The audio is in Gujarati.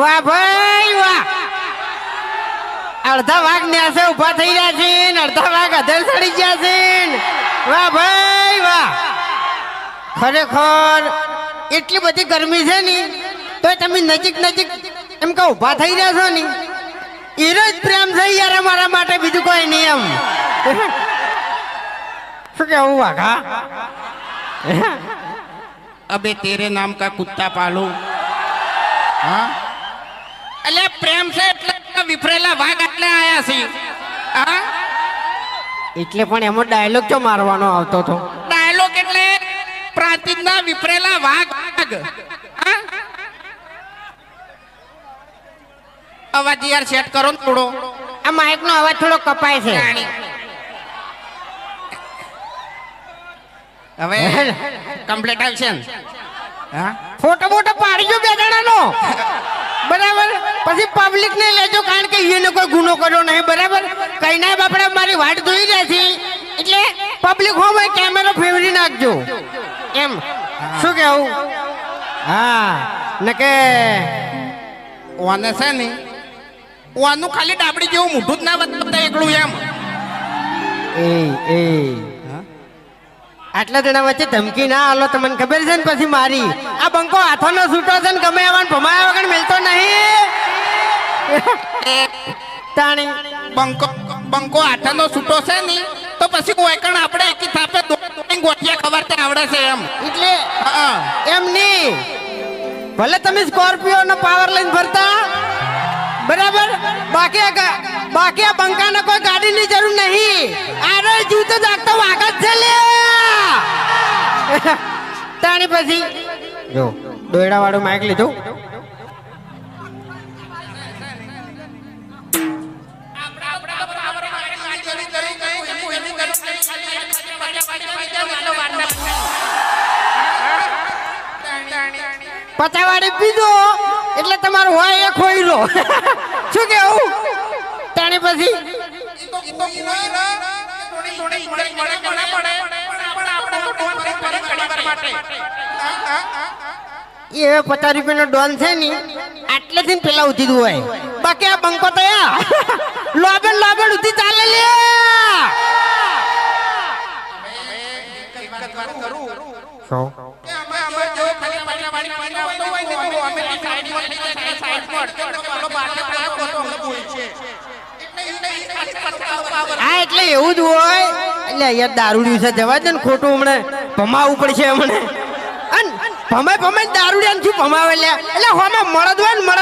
વાહ ભાઈ વાહ. અડધા વાઘ ન્યાસે ઉભા થઈ રહ્યા છે ને અડધા વાઘ અધર ચડી ગયા છે. વાહ ભાઈ વાહ. ખરેખર એટલી બધી ગરમી છે ને તો તમે નજીક નજીક એમ કે ઉભા થઈ રહ્યા છો ને એનો જ પ્રેમ છે યાર અમારા માટે, બીજું કોઈ નહીં. એમ શું કેવું વાઘા? अबे तेरे नाम का कुत्ता पालू. हाँ अले प्रेम से એટલે વિફરેલા વાઘ એટલે આયા છે. હા એટલે પણ એમાં ડાયલોગ તો મારવાનો આવતો હતો. ડાયલોગ એટલે પ્રાંતિજના વિફરેલા વાઘ. હા અવાજ યાર સેટ કરો ને થોડો. આ માઇક નો અવાજ થોડો કપાય છે. હવે કમ્પ્લીટ આવશે ને? હા ફોટો ફોટો પાડજો બે જણાનો બરાબર. પછી પબ્લિક ને લેજો કારણ કે એને કોઈ ગુનો કર્યો નહીં બરાબર. કઈ ના બાપડા મારી વાટ જોઈ રહ્યા છે એટલે પબ્લિક હોમ કેમેરો ફેરવી નાખજો એમ. શું કેવું? હા નકે ઓને છે ને ઓનું ખાલી ડાબડી જેવું મોઢું જ ના બતાવતા એકલું એમ. એ આટલા જણા વચ્ચે ધમકી ના આલો તમને ખબર છે ને પછી મારી આ બંકો હાથોનો છૂટો છે ને ગમે એવાને ભમાયા વગર મિલતો નહીં. તાણી બંકો આઠાનો છૂટો છે ને તો પછી કોઈકણ આપણે એકી થાપે ગોઠિયા ખબર આવડે છે એમ. એટલે એમ નહીં ભલે તમે સ્કોર્પિયો નો પાવર લઈને ફરતા બરાબર, બાકી આ બંકાને કોઈ ગાડીની જરૂર નહીં. આરે જીવતો જાગતો વાઘ જ છે લે. તાણી પછી જો દોયડા વાળું માઇક લીધું. પચાવાડી પીધો એટલે તમારું હોય એ ખોઈ લો. શું કેવું? તાણી પછી એ 50 રૂપિયાનો ડોન છે ને આટલેથી પેલા ઉધી હોય. બાકી આ બંકો તો લોબેન ઉધી ચાલે લે. હા એટલે એવું જ હોય. એટલે યાર દારૂડિયું છે જવા દે ને, ખોટું હમણાં ભમાવવું પડશે હમણાં. ભમાય દારૂડિયા શું ભમાવે લે. એટલે હોમાં મળદ હોય ને